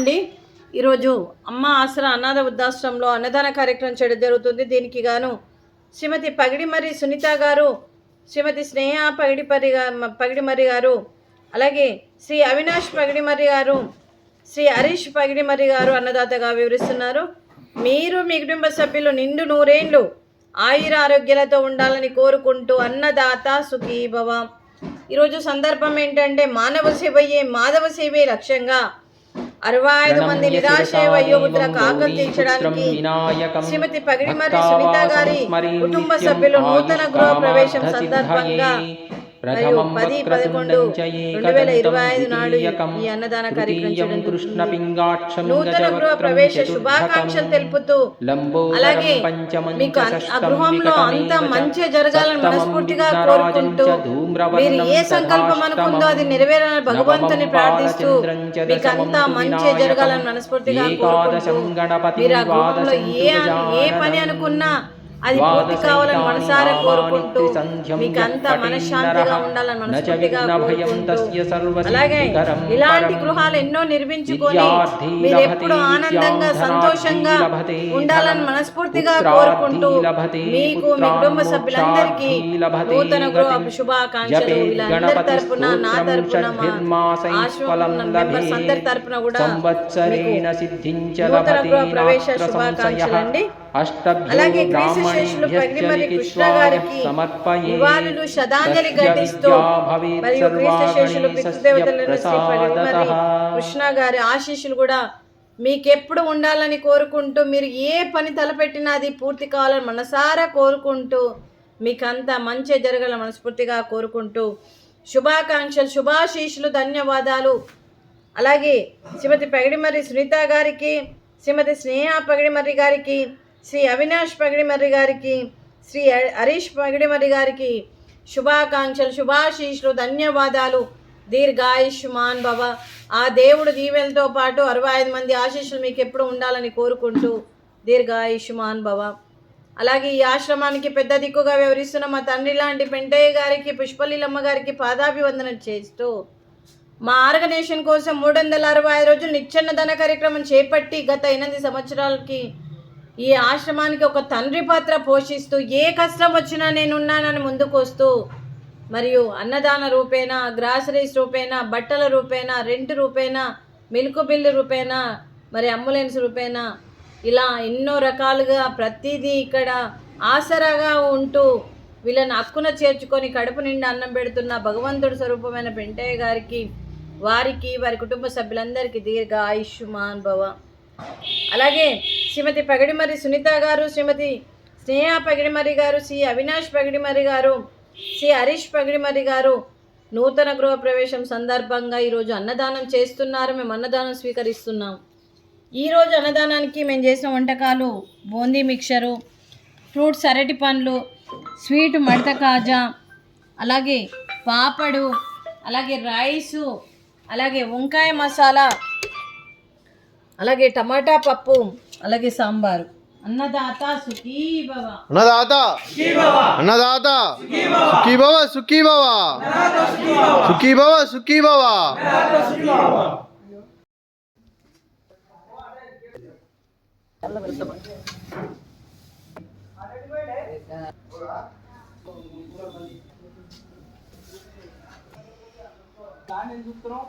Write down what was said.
అండి ఈరోజు అమ్మ ఆసరా అనాథ వృద్ధాశ్రమంలో అన్నదాన కార్యక్రమం చేయడం జరుగుతుంది. దీనికి గాను శ్రీమతి పగిడిమర్రి సునీత గారు, శ్రీమతి స్నేహ పగిడిమర్రి గారు, అలాగే శ్రీ అవినాష్ పగిడిమర్రి గారు, శ్రీ హరీష్ పగిడిమర్రి గారు అన్నదాతగా వివరిస్తున్నారు. మీరు మీ కుటుంబ సభ్యులు నిండు నూరేండ్లు ఆయుర ఆరోగ్యాలతో ఉండాలని కోరుకుంటూ అన్నదాత సుఖీభవ. ఈరోజు సందర్భం ఏంటంటే మానవ సేవయే మాధవ సేవే లక్ష్యంగా 65 మంది నిరాశ వయోవృద్ధులకు ఆకలి తీర్చడానికి శ్రీమతి పగిడిమర్రి సునీత గారి కుటుంబ సభ్యులు నూతన గృహ ప్రవేశం సందర్భంగా 10-11-2025 నాడు ఈ అన్నదాన కార్యక్రమం నూతన గృహ ప్రవేశ శుభాకాంక్షలు తెలుపుతూ, అలాగే మీకు ఆ గృహంలో అంతా మంచి జరగాలని మనస్ఫూర్తిగా కోరుకుంటూ, మీరు ఏ సంకల్పం అనుకుందో అది నెరవేరాలని భగవంతుని ప్రార్థిస్తూ, మీకు అంతా మంచి జరగాలని మనస్ఫూర్తిగా కోరుకుంటూ, మీరు ఆ గృహంలో ఏ పని అనుకున్నా అది పూర్తి కావాలని మనసారా కోరుకుంటూ, మీకు అంతా మనశ్శాంతిగా ఉండాలని మనస్ఫూర్తిగా కోరుకుంటూ, అలాగే ఇలాంటి గృహాలు ఎన్నో నిర్మించుకొని మీరు ఎప్పుడు ఆనందంగా సంతోషంగా ఉండాలని మనస్ఫూర్తిగా కోరుకుంటూ, మీకు మీ కుటుంబ సభ్యులందరికీ నూతన గృహ శుభాకాంక్షలు వీళ్ళందరి తరపున, నా తరపున, మా ఆశ్రమం మెంబర్స్ అందరి తరపున కూడా నూతన గృహ ప్రవేశ శుభాకాంక్షలు అండి. అలాగే క్రీస్తుశేషులు పగిడిమర్రి కృష్ణ గారికి నివాళులు శ్రద్ధాంజలి ఘటిస్తూ, మరియు క్రీస్తుశేషులు పితృదేవతలను శ్రీ పగిడిమర్రి కృష్ణ గారి ఆశీస్సులు కూడా మీకెప్పుడు ఉండాలని కోరుకుంటూ, మీరు ఏ పని తలపెట్టినా అది పూర్తి కావాలని మనసారా కోరుకుంటూ, మీకంతా మంచి జరగాలని మనస్ఫూర్తిగా కోరుకుంటూ శుభాకాంక్షలు, శుభాశీస్సులు, ధన్యవాదాలు. అలాగే శ్రీమతి పగిడిమర్రి సునీత గారికి, శ్రీమతి స్నేహ పగిడిమర్రి గారికి, శ్రీ అవినాష్ పగిడిమర్రి గారికి, శ్రీ హరీష్ పగిడిమర్రి గారికి శుభాకాంక్షలు, శుభాశీస్సులు, ధన్యవాదాలు. దీర్ఘాయుష్మాన్ భవ. ఆ దేవుడు దీవెనలతో పాటు 65 మంది ఆశీస్సులు మీకు ఎప్పుడు ఉండాలని కోరుకుంటూ దీర్ఘాయుష్మాన్ భవ. అలాగే ఈ ఆశ్రమానికి పెద్ద దిక్కుగా వ్యవహరిస్తున్న మా తండ్రి లాంటి పెంటయ్య గారికి, పుష్పలీలమ్మ గారికి పాదాభివందనం చేస్తూ, మా ఆర్గనైజేషన్ కోసం 365 రోజులు నిత్యన్నదాన కార్యక్రమం చేపట్టి గత 8 సంవత్సరాలకి ఈ ఆశ్రమానికి ఒక తండ్రి పాత్ర పోషిస్తూ, ఏ కష్టం వచ్చినా నేనున్నానని ముందుకు వస్తూ, మరియు అన్నదాన రూపేణ, గ్రాసరీస్ రూపేణ, బట్టల రూపేణ, రెంట్ రూపేణ, మిల్క్ బిల్లు రూపేణ, మరి అంబులెన్స్ రూపేణ, ఇలా ఎన్నో రకాలుగా ప్రతిదీ ఇక్కడ ఆసరాగా ఉంటూ వీళ్ళని హక్కున చేర్చుకొని కడుపు నిండా అన్నం పెడుతున్న భగవంతుడి స్వరూపమైన పెంటయ్య గారికి, వారికి, వారి కుటుంబ సభ్యులందరికీ దీర్ఘ ఆయుష్మాన్ భవ. అలాగే శ్రీమతి పగిడిమర్రి సునీత గారు, శ్రీమతి స్నేహ పగిడిమర్రి గారు, శ్రీ అవినాష్ పగిడిమర్రి గారు, శ్రీ హరీష్ పగిడిమర్రి గారు నూతన గృహ ప్రవేశం సందర్భంగా ఈరోజు అన్నదానం చేస్తున్నారు. మేము అన్నదానం స్వీకరిస్తున్నాం. ఈరోజు అన్నదానానికి మేము చేసిన వంటకాలు బూందీ మిక్చరు, ఫ్రూట్స్ అరటి పండ్లు, స్వీట్ మడత కాజా, అలాగే పాపడు, అలాగే రైసు, అలాగే వంకాయ మసాలా, అలాగే టమాటా పప్పు, అలాగే సాంబారు. అన్నదాత సుఖీభవ. అన్నదాత అన్నదాత సుఖీభవ సుఖీభవ సుఖీభవ సుఖీభవ. చూస్తున్నాం